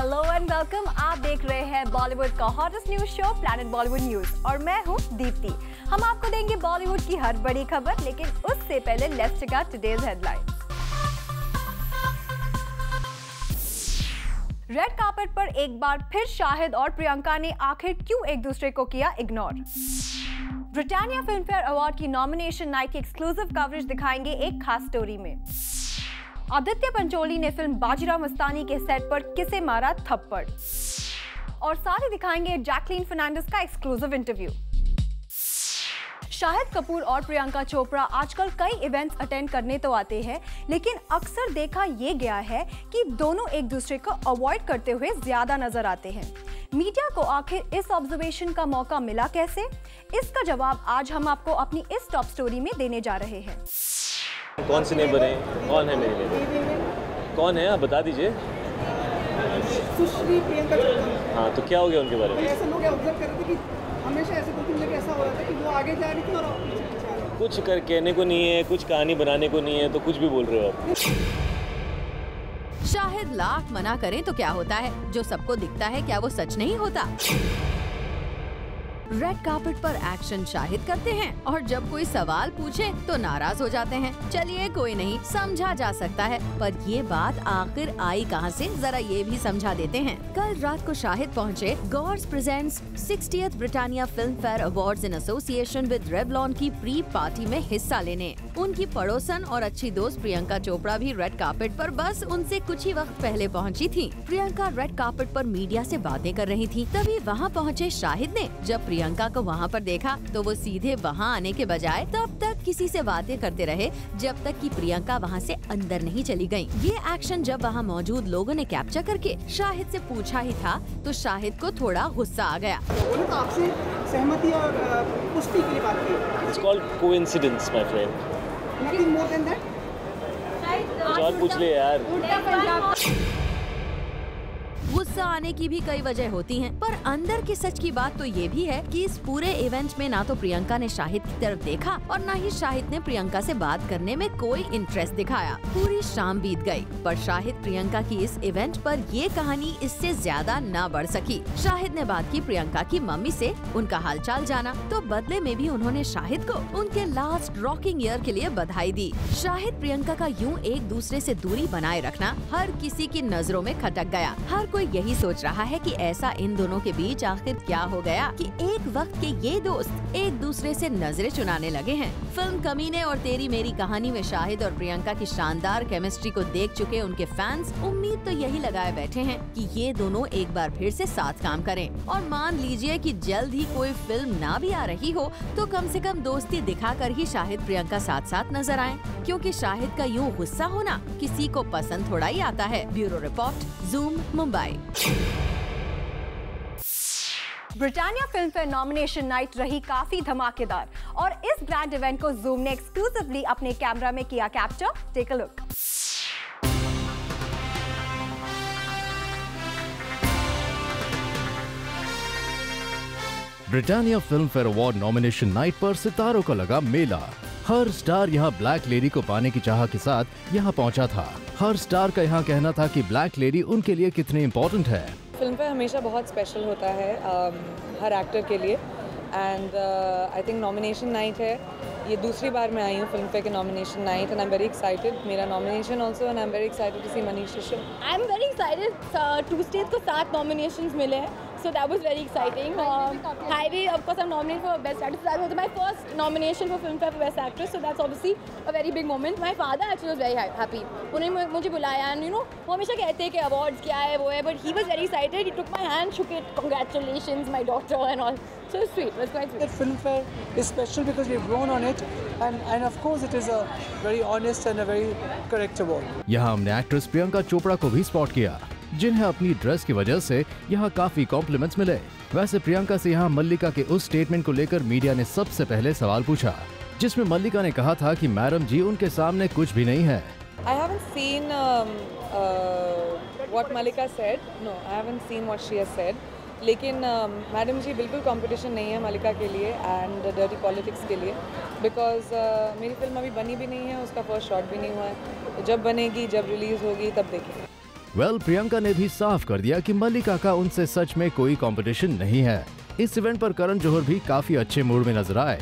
Hello and welcome. आप देख रहे हैं बॉलीवुड का hottest news show planet Bollywood news और मैं हूं दीप्ति। हम आपको देंगे बॉलीवुड की हर बड़ी खबर, लेकिन उससे पहले let's check out today's headlines. Red carpet पर एक बार फिर शाहिद और प्रियंका ने आखिर क्यों एक दूसरे को किया ignore. Britannia Filmfare award की नॉमिनेशन नाइट की एक्सक्लूसिव कवरेज दिखाएंगे एक खास स्टोरी में। आदित्य पंचोली ने फिल्म बाजीराव मस्तानी के सेट पर किसे मारा थप्पड़, और साथ ही दिखाएंगे जैकलीन फर्नांडिस का एक्सक्लूसिव इंटरव्यू। शाहिद कपूर और प्रियंका चोपड़ा आजकल कई इवेंट्स अटेंड करने तो आते हैं, लेकिन अक्सर देखा ये गया है कि दोनों एक दूसरे को अवॉइड करते हुए ज्यादा नजर आते हैं। मीडिया को आखिर इस ऑब्जर्वेशन का मौका मिला कैसे? इसका जवाब आज हम आपको अपनी इस टॉप स्टोरी में देने जा रहे हैं। कौन से नेबर हैं? कौन है मेरे नेबर? कौन है आप बता दीजिए। सुश्री प्रियंका चोपड़ा। हाँ, तो क्या हो गया उनके बारे में? ऐसा लोग ऑब्जर्व कर रहे थे कि हमेशा ऐसे 2-3 जगह ऐसा हो रहा था कि वो आगे जा रही थी और पीछे पीछे आ रही थी। कुछ कर कहने को नहीं है, कुछ कहानी बनाने को नहीं है, तो कुछ भी बोल रहे हो आप। शाहिद लाख मना करें तो क्या होता है, जो सबको दिखता है क्या वो सच नहीं होता। रेड कार्पेट पर एक्शन शाहिद करते हैं और जब कोई सवाल पूछे तो नाराज हो जाते हैं। चलिए कोई नहीं, समझा जा सकता है, पर ये बात आखिर आई कहां से, जरा ये भी समझा देते हैं। कल रात को शाहिद पहुंचे Gaurs presents 60th Britannia filmfare awards in association with Revlon की प्री पार्टी में हिस्सा लेने। उनकी पड़ोसन और अच्छी दोस्त प्रियंका चोपड़ा भी रेड कार्पेट पर बस उनसे कुछ ही वक्त पहले पहुंची थी। प्रियंका रेड कार्पेट पर मीडिया से बातें कर रही थी, तभी वहां पहुंचे शाहिद ने। जब प्रियंका को वहां पर देखा तो वो सीधे वहां आने के बजाय तब तक किसी से बातें करते रहे जब तक कि प्रियंका वहां से अंदर नहीं चली गई। ये एक्शन जब वहां मौजूद लोगों ने कैप्चर करके शाहिद से पूछा ही था तो शाहिद को थोड़ा गुस्सा आ गया। उन्होंने तो आपसे सहमति और पुष्टि के लिए बात की। It's called coincidence, my friend. Nothing more than that. कुछ और पूछ ले यार। गुस्सा आने की भी कई वजह होती हैं, पर अंदर की सच की बात तो ये भी है कि इस पूरे इवेंट में ना तो प्रियंका ने शाहिद की तरफ देखा और ना ही शाहिद ने प्रियंका से बात करने में कोई इंटरेस्ट दिखाया। पूरी शाम बीत गई, पर शाहिद प्रियंका की इस इवेंट पर ये कहानी इससे ज्यादा ना बढ़ सकी। शाहिद ने बात की प्रियंका की मम्मी से, उनका हालचाल जाना, तो बदले में भी उन्होंने शाहिद को उनके लास्ट रॉकिंग ईयर के लिए बधाई दी। शाहिद प्रियंका का यूं एक दूसरे से दूरी बनाए रखना हर किसी की नजरों में खटक गया। हर कोई यही सोच रहा है कि ऐसा इन दोनों के बीच आखिर क्या हो गया कि एक वक्त के ये दोस्त एक दूसरे से नजरें चुनाने लगे हैं। फिल्म कमीने और तेरी मेरी कहानी में शाहिद और प्रियंका की शानदार केमिस्ट्री को देख चुके उनके फैंस उम्मीद तो यही लगाए बैठे हैं कि ये दोनों एक बार फिर से साथ काम करें। और मान लीजिए कि जल्द ही कोई फिल्म ना भी आ रही हो तो कम से कम दोस्ती दिखाकर ही शाहिद प्रियंका साथ साथ नजर आए, क्योंकि शाहिद का यूं गुस्सा होना किसी को पसंद थोड़ा ही आता है। Bureau report, Zoom, Mumbai. Britannia Filmfare nomination night रही काफी धमाकेदार और इस ग्रैंड इवेंट को ज़ूम ने एक्सक्लूसिवली अपने कैमरा में किया capture. Take a look. Britannia Filmfare award nomination night पर सितारों का लगा मेला। हर स्टार यहाँ ब्लैक लेडी को पाने की चाह के साथ यहाँ पहुँचा था। हर स्टार का यहाँ कहना था कि ब्लैक लेडी उनके लिए कितनी इम्पोर्टेंट है। फिल्म पे हमेशा बहुत स्पेशल होता है हर एक्टर के लिए, and I think nomination night है, ये दूसरी बार मैं आई हूँ फिल्म पे के nomination night, and I am very excited. मेरा nomination also, and I am very excited to see Manish Kashyap. I am very excited. 2 states को 7 नॉमिनेशंस मिले हैं, so that was very exciting. Highway, of course, I'm nominated for Best Actress. That was my first nomination for Filmfare for Best Actress, so that's obviously a very big moment. My father actually was very happy. उन्होंने मुझे बुलाया, and you know, वो हमेशा कहते हैं कि awards क्या है वो है, but he was very excited. He took my hand, shook it, congratulations, my daughter, and all. So it was sweet. It was quite sweet. That Filmfare is special because we've grown on it, and of course it is a very honest and a very correct award. यहाँ हमने actress Priyanka Chopra को भी spot किया, जिन्हें अपनी dress की वजह से यहाँ काफी कॉम्प्लीमेंट्स मिले। वैसे प्रियंका से यहाँ मल्लिका के उस स्टेटमेंट को लेकर मीडिया ने सबसे पहले सवाल पूछा, जिसमें मल्लिका ने कहा था कि मैडम जी उनके सामने कुछ भी नहीं है। I haven't seen what Mallika said. No, I haven't seen what she has said. लेकिन मैडम जी बिल्कुल कंपटीशन नहीं है मल्लिका के लिए एंड डर्टी पॉलिटिक्स के लिए, बिकॉज मेरी फिल्म अभी बनी भी नहीं है, उसका फर्स्ट शॉट भी नहीं हुआ है, तो जब बनेगी, जब रिलीज़ होगी तब देखेंगे। प्रियंका ने भी साफ कर दिया कि मल्लिका का उनसे सच में कोई कंपटीशन नहीं है। इस इवेंट पर करण जौहर भी काफी अच्छे मूड में नजर आए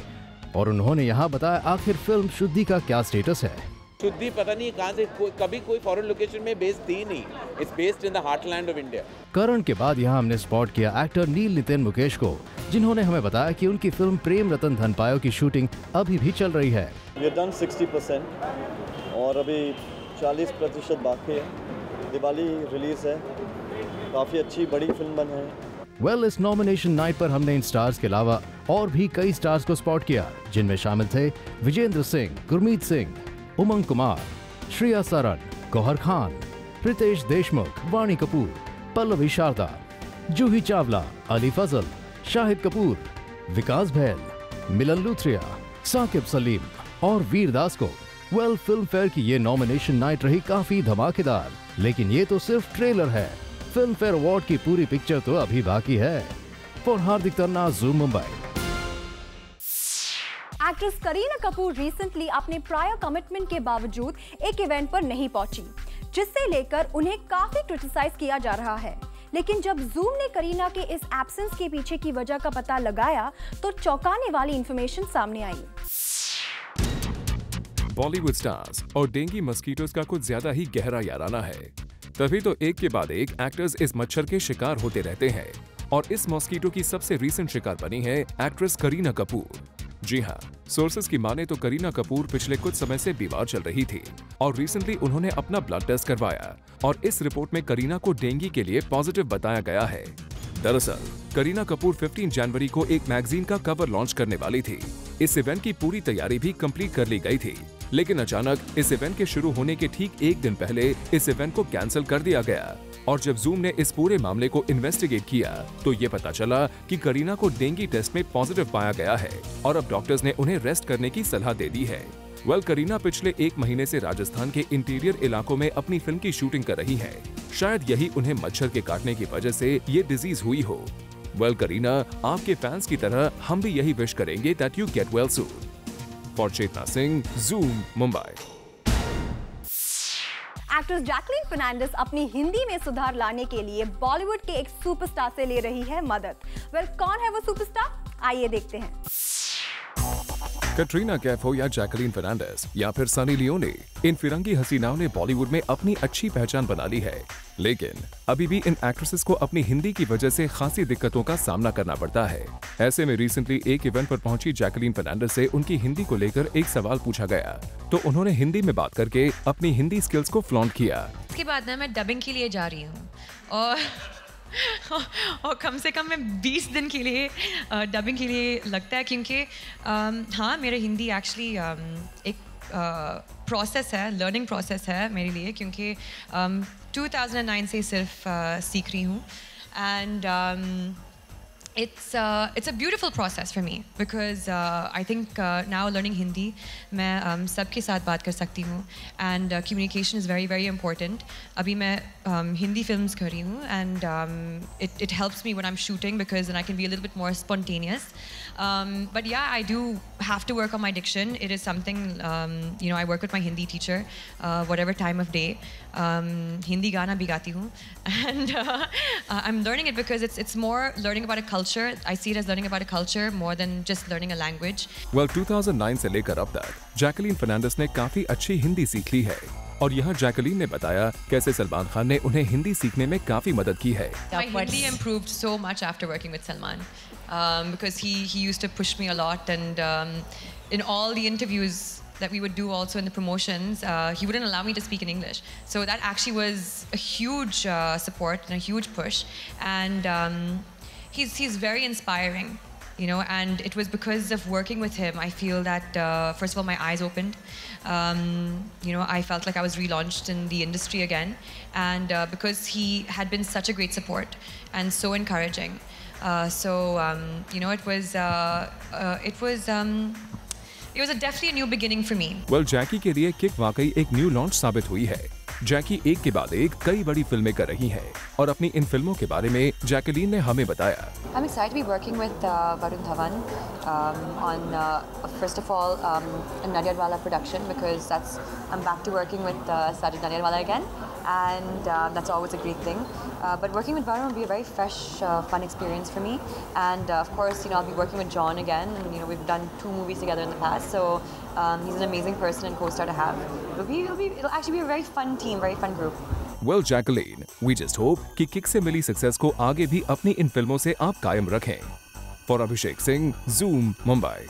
और उन्होंने यहाँ बताया आखिर फिल्म शुद्धि का क्या स्टेटस है। शुद्धि पता नहीं कहाँ से कभी कोई फॉरेन लोकेशन में बेस्ड थी नहीं। It's based in the heartland of India. Karan के बाद यहाँ हमने स्पॉट किया एक्टर नील नितिन मुकेश को, जिन्होंने हमें बताया कि उनकी फिल्म प्रेम रतन धन पायो की शूटिंग अभी भी चल रही है। We have done 60% और अभी 40% बाकी है। दिवाली रिलीज है, काफी अच्छी बड़ी फिल्म बनी है। इस नॉमिनेशन नाइट पर हमने इन स्टार्स के अलावा और भी कई स्टार्स को स्पॉट किया, जिनमें शामिल थे विजेंद्र सिंह, गुरमीत सिंह, उमंग कुमार, श्रेया सरन, गौहर खान, रितेश देशमुख, वाणी कपूर, पल्लवी शारदा, जूही चावला, अली फजल, शाहिद कपूर, विकास बहल, मिलन लूथरिया, साकिब सलीम और वीरदास को। फिल्म फेयर की ये नॉमिनेशन नाइट रही काफी धमाकेदार, लेकिन ये तो सिर्फ ट्रेलर है। फिल्म फेयर अवार्ड की पूरी पिक्चर तो अभी बाकी है। For Hardik Tanna, zoom Mumbai. Actress Kareena Kapoor recently अपने प्रायर कमिटमेंट के बावजूद एक इवेंट पर नहीं पहुंची, जिससे लेकर उन्हें काफी क्रिटिसाइज किया जा रहा है। लेकिन जब ज़ूम ने करीना के इस एब्सेंस के पीछे की वजह का पता लगाया तो चौंकाने वाली इंफॉर्मेशन सामने आई। बॉलीवुड स्टार्स और डेंगू मस्कीटोज का कुछ ज्यादा ही गहरा याराना है, तभी तो एक के बाद एक एक्टर्स इस मच्छर के शिकार होते रहते हैं और इस मॉस्कीटो की सबसे रीसेंट शिकार बनी है एक्ट्रेस करीना कपूर। जी हाँ, सोर्सेज की माने तो करीना कपूर पिछले कुछ समय से बीमार चल रही थी और रिसेंटली उन्होंने अपना ब्लड टेस्ट करवाया और इस रिपोर्ट में करीना को डेंगू के लिए पॉजिटिव बताया गया है। दरअसल करीना कपूर 15 जनवरी को एक मैगजीन का कवर लॉन्च करने वाली थी। इस इवेंट की पूरी तैयारी भी कंप्लीट कर ली गई थी, लेकिन अचानक इस इवेंट के शुरू होने के ठीक एक दिन पहले इस इवेंट को कैंसिल कर दिया गया और जब ज़ूम ने इस पूरे मामले को इन्वेस्टिगेट किया तो ये पता चला कि करीना को डेंगू टेस्ट में पॉजिटिव पाया गया है और अब डॉक्टर्स ने उन्हें रेस्ट करने की सलाह दे दी है। करीना पिछले एक महीने से राजस्थान के इंटीरियर इलाकों में अपनी फिल्म की शूटिंग कर रही है। शायद यही उन्हें मच्छर के काटने की वजह से ये डिजीज हुई हो। करीना, आपके फैंस की तरह हम भी यही विश करेंगे that you get well soon. For Chetna Singh, Zoom Mumbai. Actress Jacqueline Fernandez अपनी हिंदी में सुधार लाने के लिए बॉलीवुड के एक सुपरस्टार से ले रही है मदद। कौन है वो सुपरस्टार, आइए देखते हैं। कैटरीना कैफ हो या जैकलीन फर्नांडिस या फिर सनी लियोनी, इन फिरंगी हसीनाओं ने बॉलीवुड में अपनी अच्छी पहचान बना ली है, लेकिन अभी भी इन एक्ट्रेसेस को अपनी हिंदी की वजह से खासी दिक्कतों का सामना करना पड़ता है। ऐसे में रिसेंटली एक इवेंट पर पहुंची जैकलीन फर्नांडिस से उनकी हिंदी को लेकर एक सवाल पूछा गया तो उन्होंने हिंदी में बात करके अपनी हिंदी स्किल्स को फ्लॉन्ट किया। इसके बाद ना मैं डबिंग के लिए जा रही हूँ और कम से कम मैं 20 दिन के लिए डबिंग के लिए लगता है, क्योंकि हाँ, मेरा हिंदी एक्चुअली एक प्रोसेस है, लर्निंग प्रोसेस है मेरे लिए, क्योंकि 2009 से सिर्फ सीख रही हूँ and it's a beautiful process for me because I think now learning Hindi मैं सबके साथ बात कर सकती हूँ and communication is very very important. अभी मैं हिंदी films कर रही हूँ and it helps me when I'm shooting because then I can be a little bit more spontaneous. But yeah, I do have to work on my diction. It is something I work with my Hindi teacher whatever time of day. Hindi गाना भी गाती हूँ and I'm learning it because it's more learning about a culture. I see it as learning about a culture more than just learning a language. 2009 से लेकर अब तक Jacqueline Fernandes ने काफी अच्छी हिंदी सीख ली है और यहाँ जैकलीन ने बताया कैसे सलमान खान ने उन्हें हिंदी सीखने में काफी मदद की है। My Hindi improved so much after working with Salman because he used to push me a lot and in all the interviews that we would do also in the promotions, he wouldn't allow me to speak in English. So that actually was a huge support and a huge push. And he's very inspiring, and it was because of working with him, I feel that, first of all, my eyes opened. I felt like I was relaunched in the industry again. And because he had been such a great support and so encouraging. It was definitely a new beginning for me. जैकी के लिए kick वाकई एक new launch साबित हुई है। जैकी एक के बाद एक कई बड़ी फिल्में कर रही हैं और अपनी इन फिल्मों के बारे में जैकलीन ने हमें बताया। I'm excited to be working with Varun Dhawan on first of all a Nadyarwala production because I'm back to working with Sajid Nadyarwala again and that's always a great thing. But working with Varun will be a very fresh, fun experience for me. And of course, I'll be working with John again. And we've done 2 movies together in the past, so he's an amazing person and co-star to have. It'll actually be a very fun team, very fun group. Well, Jacqueline, we just hope कि kick से मिली success को आगे भी अपनी इन फिल्मों से आप कायम रखें। For Abhishek Singh, Zoom, Mumbai.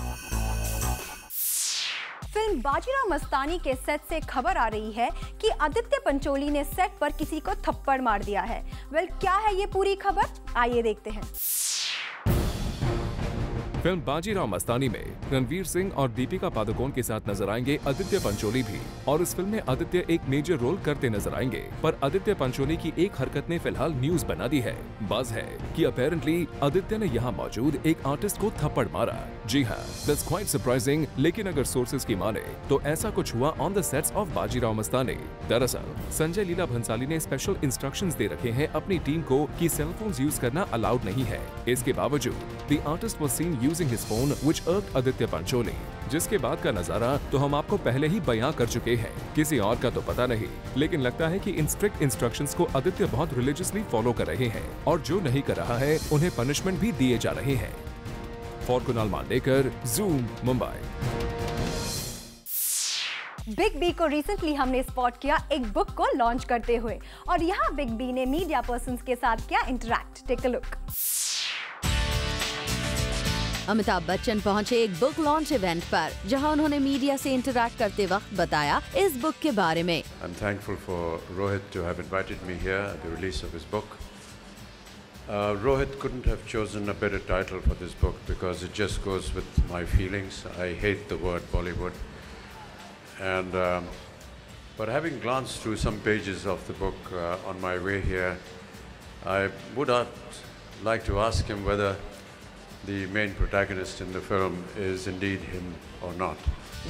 Film Bajirao Mastani के सेट से खबर आ रही है कि आदित्य पंचोली ने सेट पर किसी को थप्पड़ मार दिया है। वेल, क्या है ये पूरी खबर? आइए देखते हैं। फिल्म बाजीराव मस्तानी में रणवीर सिंह और दीपिका पादुकोण के साथ नजर आएंगे आदित्य पंचोली भी, और इस फिल्म में आदित्य एक मेजर रोल करते नजर आएंगे। पर आदित्य पंचोली की एक हरकत ने फिलहाल न्यूज बना दी है। बज़ है कि अपेरेंटली आदित्य ने यहाँ मौजूद एक आर्टिस्ट को थप्पड़ मारा। जी हाँ, दैट्स क्वाइट सरप्राइजिंग, लेकिन अगर सोर्सेज की माने तो ऐसा कुछ हुआ on the sets of Bajirao Mastani. दरअसल संजय लीला भंसाली ने स्पेशल इंस्ट्रक्शंस दे रखे हैं अपनी टीम को कि सेलफोन्स यूज करना अलाउड नहीं है। इसके बावजूद the artist was scene using his phone which irked Aditya Pancholi, जिसके बाद का नजारा तो हम आपको पहले ही बयां कर चुके हैं। किसी और का तो पता नहीं, लेकिन लगता है कि इन स्ट्रिक्ट इंस्ट्रक्शंस को आदित्य बहुत रिलीजियसली फॉलो कर रहे हैं, और जो नहीं कर रहा है उन्हें पनिशमेंट भी दिए जा रहे हैं। For Kunal Mandekar, Zoom, Mumbai. Big B को रिसेंटली हमने स्पॉट किया एक बुक को लॉन्च करते हुए, और यहाँ बिग बी ने मीडिया पर्संस के साथ किया interact. Take a look. Amitabh Bachchan पहुंचे एक बुक लॉन्च इवेंट पर, जहां उन्होंने मीडिया से इंटरैक्ट करते वक्त बताया इस बुक के बारे में। I'm thankful for Rohit to have invited me here at the release of his book. Rohit couldn't have chosen a better title for this book because it just goes with my feelings. I hate the word Bollywood. And but having glanced through some pages of the book on my way here, I would like to ask him whether the main protagonist in the film is indeed him or not.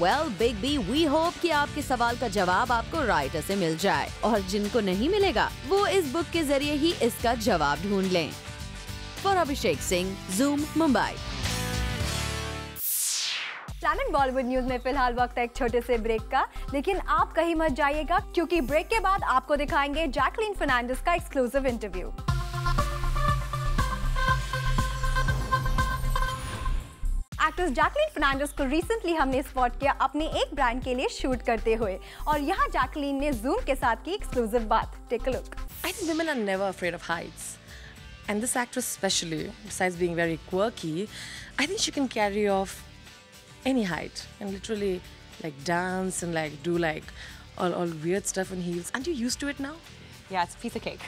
Well, Big B, we hope कि आपके सवाल का जवाब आपको writer से मिल जाए, और जिनको नहीं मिलेगा वो इस बुक के जरिए ही इसका जवाब ढूंढ लें। For Abhishek Singh, Zoom, Mumbai. Planet Bollywood news में फिलहाल वक्त है एक छोटे से ब्रेक का, लेकिन आप कहीं मत जाइएगा क्योंकि ब्रेक के बाद आपको दिखाएंगे जैकलीन फर्नांडिस का exclusive interview. Actress Jacqueline Fernandez को रिसेंटली हमने स्पॉट किया अपने एक ब्रांड के लिए शूट करते हुए, और यहाँ जैकलीन ने Zoom के साथ की एक्सक्लूसिव बात। Take a look. I think women are never afraid of heights, and this actress especially, besides being very quirky, I think she can carry off any height and literally like dance and like do like all weird stuff in heels. Aren't you used to it now? Yeah, it's a piece of cake.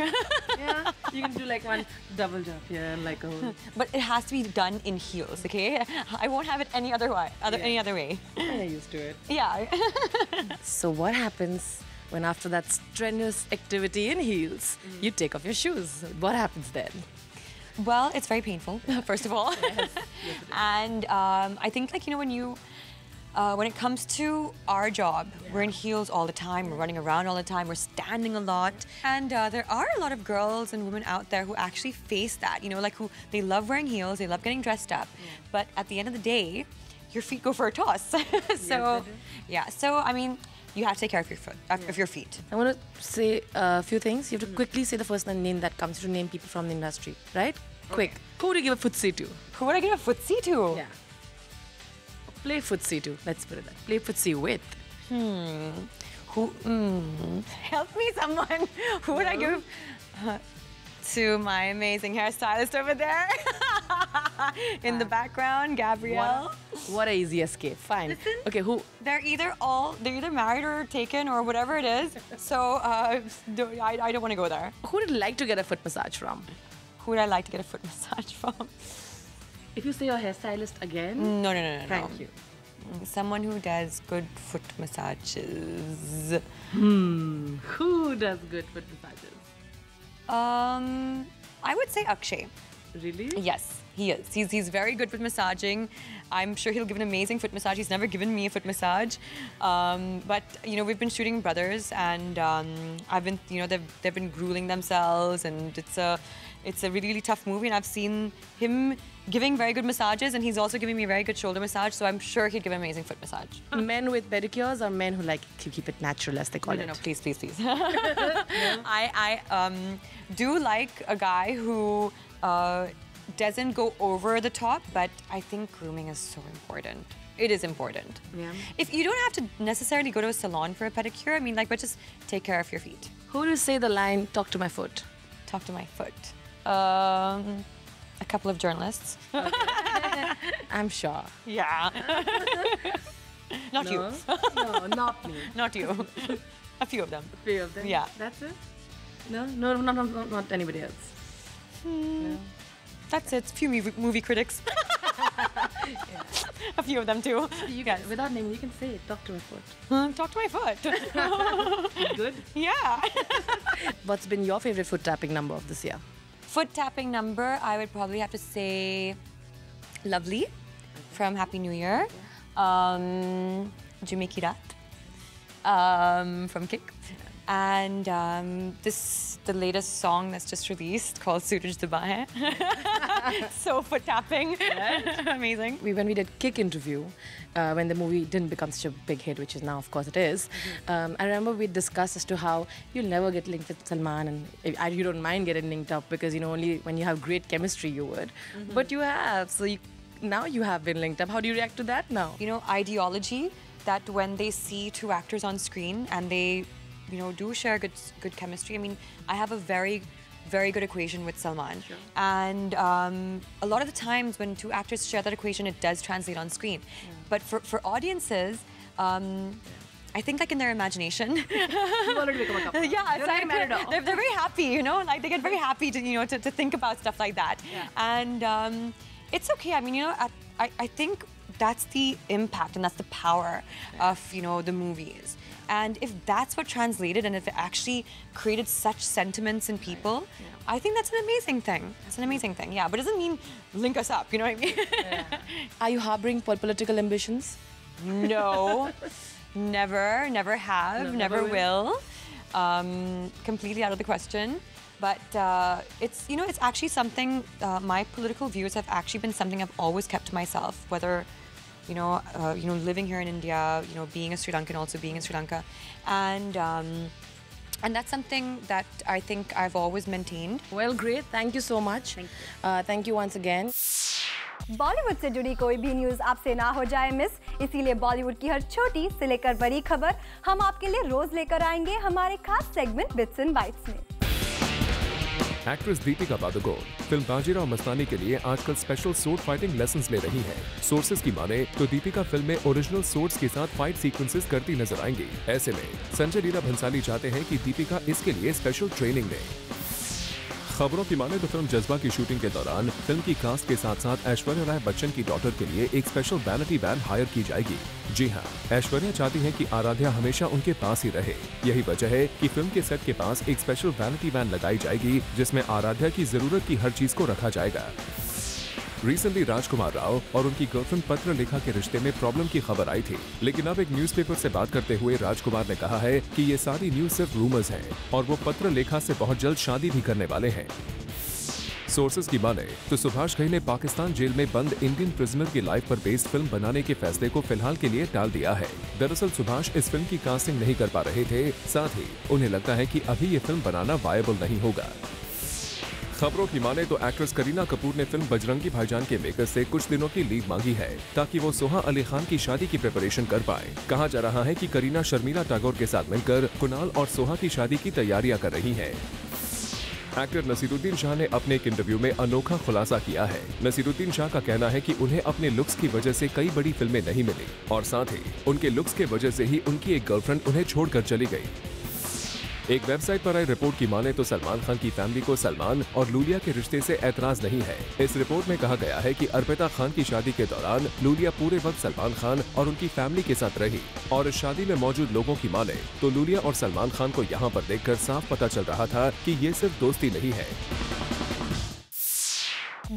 Yeah, you can do like one double jump here and like a whole. But it has to be done in heels, okay? I won't have it any other way. Any other way. I'm used to it. Yeah. So what happens when after that strenuous activity in heels, you take off your shoes? What happens then? Well, it's very painful, first of all. Yes. And I think like, when it comes to our job, we're in heels all the time, we're running around all the time, we're standing a lot. And there are a lot of girls and women out there who actually face that, like who they love wearing heels, they love getting dressed up. But at the end of the day, your feet go for a toss. So I mean, you have to take care of your foot, of your feet. I want to say a few things. You have to quickly say the first name that comes to name people from the industry, right? Quick. Who would you give a footsie to? Who would I give a footsie to? Yeah. Play footsie to. Let's put it that. Play footsie with. Help me, someone. Who would I give to my amazing hairstylist over there? In the background, Gabrielle. What an easy escape. Fine. Listen, okay, who? They're either married or taken or whatever it is. So I don't want to go there. Who would you like to get a foot massage from? Who would I like to get a foot massage from? If you say your hairstylist again. No. Thank you. Someone who does good foot massages. Who does good foot massages? I would say Akshay. Really? Yes. He is. He's very good with massaging. I'm sure he'll give an amazing foot massage. He's never given me a foot massage. But, you know, we've been shooting Brothers, and I've been, you know, they've been grueling themselves, and it's a really, really tough movie, and I've seen him giving very good massages, and he's also giving me a very good shoulder massage, so I'm sure he'd give an amazing foot massage. Men with pedicures or men who like to keep it natural, as they call it? No, please, please, please. I do like a guy who doesn't go over the top, but I think grooming is so important. It is important. Yeah. If you don't have to necessarily go to a salon for a pedicure, I mean, like, but just take care of your feet. Who will say the line, talk to my foot? Talk to my foot. A couple of journalists. Okay. I'm sure. Yeah. Not you. No, not me. Not you. A few of them. A few of them? Yeah. That's it? No, not anybody else. No. That's it. Few movie critics. A few of them too. You guys, without naming, you can say it. Talk to my foot. Talk to my foot. Good? Yeah. What's been your favorite foot tapping number of this year? Foot tapping number, I would probably have to say Lovely from Happy New Year. Jimmy Kirat from Kick. And the latest song that's just released called Suraj Daba Hai. So foot tapping. Right. Amazing. When we did Kick interview, when the movie didn't become such a big hit, which is now, of course, it is, I remember we discussed as to how you'll never get linked with Salman, and you don't mind getting linked up because, you know, only when you have great chemistry you would. But you have, so now you have been linked up. How do you react to that now? You know, ideology, that when they see two actors on screen and they, you know, do share good chemistry. I mean, I have a very, very good equation with Salman. Sure. And a lot of the times when two actors share that equation, it does translate on screen. Yeah. But for audiences, I think like in their imagination. You already become a couple. Yeah, it's like they're very happy, you know, like they get very happy to, you know, to think about stuff like that. Yeah. And it's okay. I mean, you know, I think that's the impact and that's the power of, you know, the movies. And if that's what translated and if it actually created such sentiments in people, I think that's an amazing thing. It's an amazing thing, yeah. But it doesn't mean link us up, you know what I mean? Yeah. Are you harboring political ambitions? No, never have, never will. Completely out of the question. But it's, you know, it's actually something, my political views have actually been something I've always kept to myself, whether you know, living here in India, you know, being a Sri Lankan, also being in Sri Lanka, and that's something that I think I've always maintained. Well, great. Thank you so much. Thank you. Thank you once again. Bollywood से जुड़ी कोई भी news आपसे ना हो जाए miss, इसीलिए बॉलीवुड की हर छोटी से लेकर बड़ी खबर हम आपके लिए रोज लेकर आएंगे हमारे खास सेगमेंट बिट्स एंड बाइट्स में। एक्ट्रेस दीपिका पादुकोण फिल्म बाजीराव मस्तानी के लिए आजकल स्पेशल सोर्ड फाइटिंग लेसन्स ले रही हैं। सोर्सेज की माने तो दीपिका फिल्म में ओरिजिनल सोर्ड्स के साथ फाइट सीक्वेंसेस करती नजर आएंगी। ऐसे में संजय लीला भंसाली चाहते हैं कि दीपिका इसके लिए स्पेशल ट्रेनिंग ले। खबरों की माने तो फिल्म जज्बा की शूटिंग के दौरान फिल्म की कास्ट के साथ साथ ऐश्वर्या राय बच्चन की डॉटर के लिए एक स्पेशल वैनिटी वैन हायर की जाएगी। जी हां, ऐश्वर्या चाहती हैं कि आराध्या हमेशा उनके पास ही रहे। यही वजह है कि फिल्म के सेट के पास एक स्पेशल वैनिटी वैन लगाई जाएगी जिसमें आराध्या की जरूरत की हर चीज को रखा जाएगा। रिसेंटली राजकुमार राव और उनकी गर्लफ्रेंड पत्रलेखा के रिश्ते में प्रॉब्लम की खबर आई थी, लेकिन अब एक न्यूज़पेपर से बात करते हुए राजकुमार ने कहा है कि ये सारी न्यूज सिर्फ रूमर्स हैं और वो पत्रलेखा से बहुत जल्द शादी भी करने वाले हैं। सोर्सेज की माने तो सुभाष घई ने पाकिस्तान जेल में बंद इंडियन प्रिजनर की लाइफ पर बेस्ड फिल्म बनाने के फैसले को फिलहाल के लिए टाल दिया है। दरअसल सुभाष इस फिल्म की कास्टिंग नहीं कर पा रहे थे, साथ ही उन्हें लगता है कि अभी ये फिल्म बनाना वायबल नहीं होगा। खबरों की माने तो एक्ट्रेस करीना कपूर ने फिल्म बजरंगी भाईजान के मेकर से कुछ दिनों की लीव मांगी है ताकि वो सोहा अली खान की शादी की प्रिपरेशन कर पाए। कहा जा रहा है कि करीना शर्मिला टैगोर के साथ मिलकर कुणाल और सोहा की शादी की तैयारियां कर रही हैं। एक्टर नसीरुद्दीन शाह ने अपने एक इंटरव्यू में अनोखा खुलासा किया है। नसीरुद्दीन शाह का कहना है कि उन्हें अपने लुक्स की वजह से कई बड़ी फिल्में नहीं मिली और साथ ही उनके लुक्स के वजह से ही उनकी एक गर्लफ्रेंड उन्हें छोड़कर चली गई। एक वेबसाइट पर आई रिपोर्ट की माने तो सलमान खान की फैमिली को सलमान और लूलिया के रिश्ते से ऐतराज नहीं है। इस रिपोर्ट में कहा गया है कि अर्पिता खान की शादी के दौरान लूलिया पूरे वक्त सलमान खान और उनकी फैमिली के साथ रही और इस शादी में मौजूद लोगों की माने तो लूलिया और सलमान खान को यहाँ पर देखकर साफ पता चल रहा था कि ये सिर्फ दोस्ती नहीं है।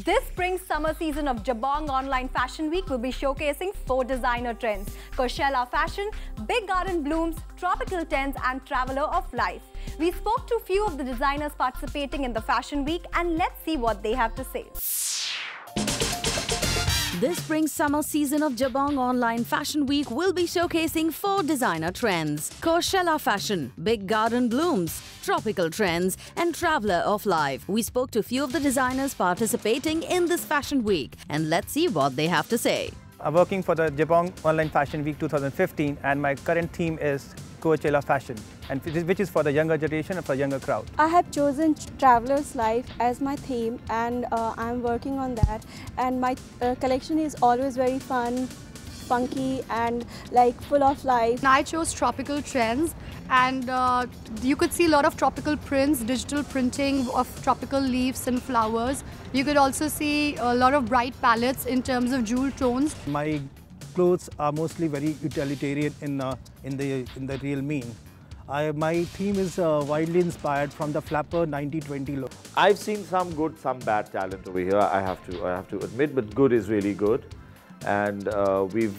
This spring-summer season of Jabong Online Fashion Week will be showcasing 4 designer trends: Coachella Fashion, Big Garden Blooms, Tropical Trends and Traveler of Life. We spoke to few of the designers participating in the Fashion Week and let's see what they have to say. This spring-summer season of Jabong Online Fashion Week will be showcasing 4 designer trends: Coachella Fashion, Big Garden Blooms, Tropical Trends and Traveler of Life. We spoke to few of the designers participating in this Fashion Week and let's see what they have to say. I'm working for the Jabong Online Fashion Week 2015 and my current theme is Coachella Fashion, and which is for the younger generation and for younger crowd. I have chosen Traveler's Life as my theme and I'm working on that, and my collection is always very fun, funky and like full of life. I chose Tropical Trends and you could see a lot of tropical prints, digital printing of tropical leaves and flowers. You could also see a lot of bright palettes in terms of jewel tones. My clothes are mostly very utilitarian in the real mean. My theme is widely inspired from the flapper 90-20 look. I've seen some good, some bad talent over here. I have to admit, but good is really good, and we've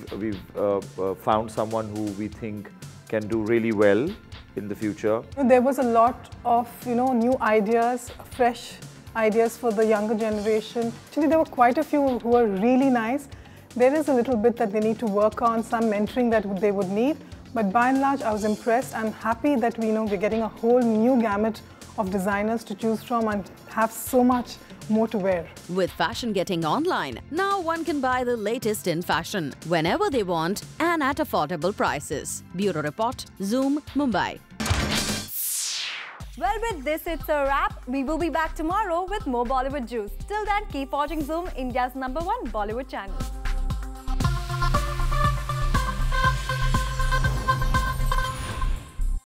found someone who we think can do really well in the future. There was a lot of new ideas, fresh ideas for the younger generation. Actually, there were quite a few who were really nice. There is a little bit that they need to work on, some mentoring that they would need. But by and large, I was impressed and happy that we're getting a whole new gamut of designers to choose from and have so much more to wear. With fashion getting online, now one can buy the latest in fashion whenever they want and at affordable prices. Bureau Report, Zoom, Mumbai. Well, with this, it's a wrap. We will be back tomorrow with more Bollywood juice. Till then, keep watching Zoom, India's #1 Bollywood channel.